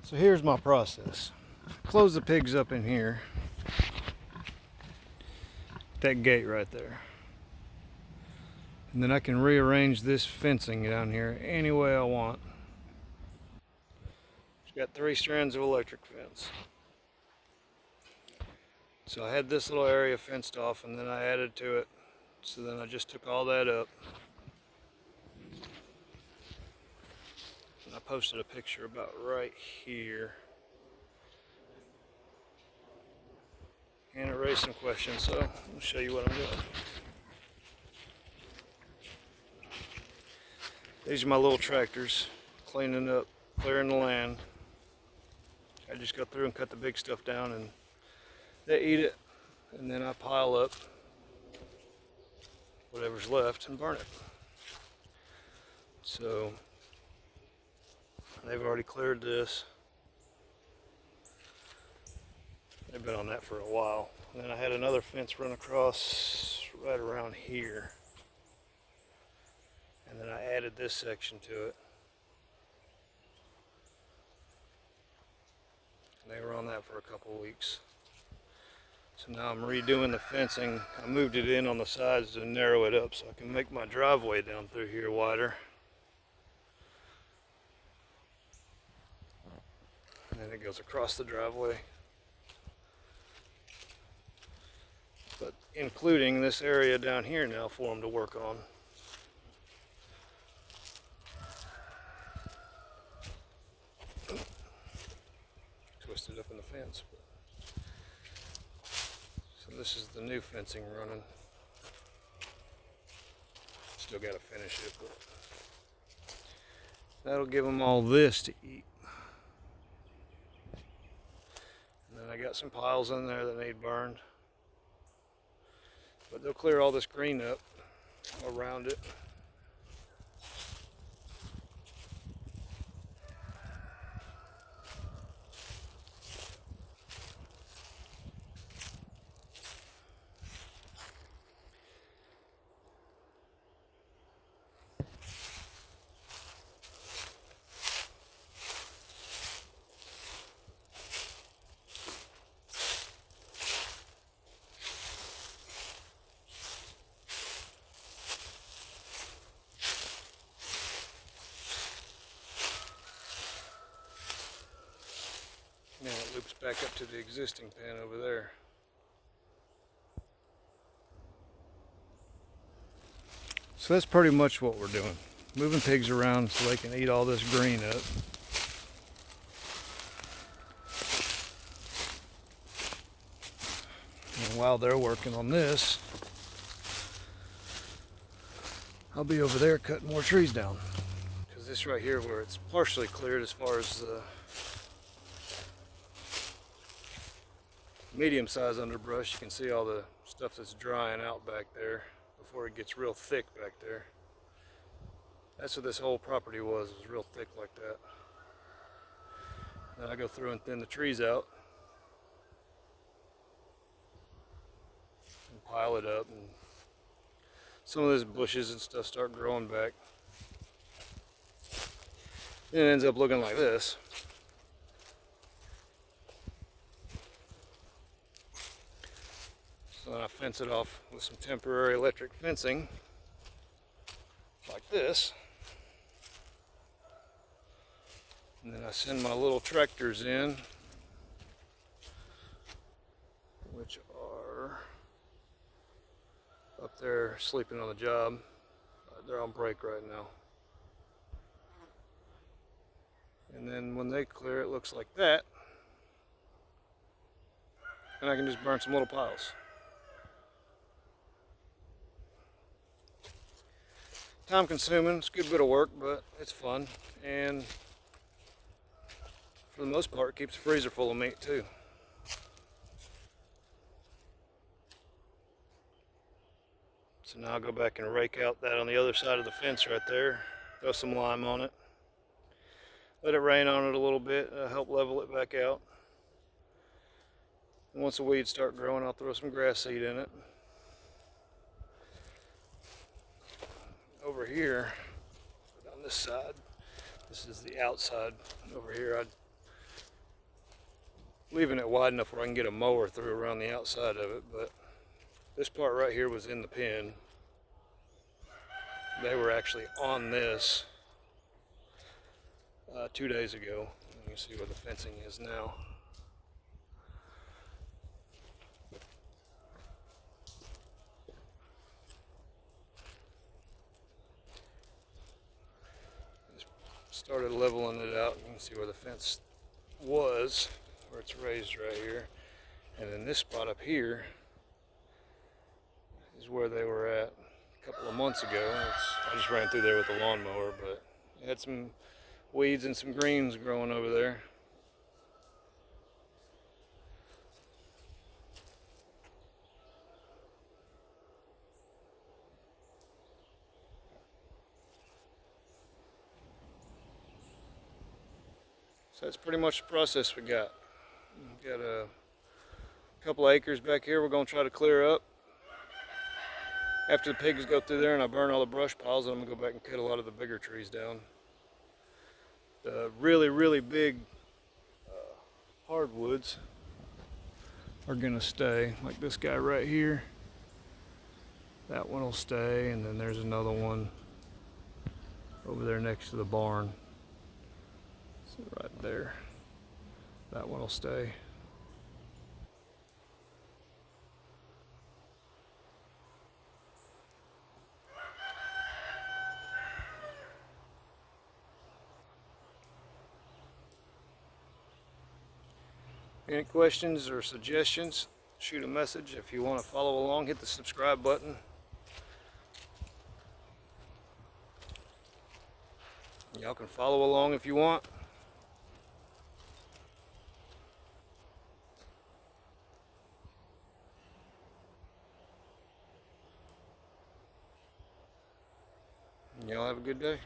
So here's my process. Close the pigs up in here. That gate right there. And then I can rearrange this fencing down here any way I want. It's got 3 strands of electric fence. So I had this little area fenced off and then I added to it. So then I just took all that up. And I posted a picture about right here. And it raised some questions, so I'll show you what I'm doing. These are my little tractors, cleaning up, clearing the land. I just go through and cut the big stuff down and they eat it, and then I pile up whatever's left and burn it. So they've already cleared this. They've been on that for a while. And then I had another fence run across right around here. And then I added this section to it. And they were on that for a couple of weeks. So now I'm redoing the fencing. I moved it in on the sides to narrow it up so I can make my driveway down through here wider. And then it goes across the driveway. But including this area down here now for them to work on. Twisted up in the fence. So this is the new fencing running. Still got to finish it, but that'll give them all this to eat. And then I got some piles in there that need burned. But they'll clear all this green up around it. Now it loops back up to the existing pen over there. So that's pretty much what we're doing. Moving pigs around so they can eat all this green up. And while they're working on this, I'll be over there cutting more trees down. Because this right here where it's partially cleared as far as the medium-sized underbrush, you can see all the stuff that's drying out back there before it gets real thick back there. That's what this whole property was real thick like that. Then I go through and thin the trees out and pile it up, and some of those bushes and stuff start growing back. And it ends up looking like this. So then I fence it off with some temporary electric fencing, like this. And then I send my little tractors in, which are up there sleeping on the job. They're on break right now. And then when they clear, it looks like that. And I can just burn some little piles. Time consuming, it's a good bit of work, but it's fun, and for the most part keeps the freezer full of meat too. So now I'll go back and rake out that on the other side of the fence right there, throw some lime on it, let it rain on it a little bit, help level it back out. And once the weeds start growing, I'll throw some grass seed in it. Over here, on this side, this is the outside. Over here, I'd leaving it wide enough where I can get a mower through around the outside of it, but this part right here was in the pen. They were actually on this 2 days ago. You can see where the fencing is now. Just started leveling it out. You can see where the fence was, where it's raised right here. And then this spot up here is where they were at a couple of months ago. I just ran through there with a lawnmower, but it had some weeds and some greens growing over there. So that's pretty much the process we got. We've got a couple acres back here we're going to try to clear up. After the pigs go through there and I burn all the brush piles, I'm going to go back and cut a lot of the bigger trees down. The really, really big hardwoods are going to stay, like this guy right here. That one will stay, and then there's another one over there next to the barn. So right there. That one will stay. Any questions or suggestions, shoot a message. If you want to follow along, hit the subscribe button. Y'all can follow along if you want. Y'all have a good day.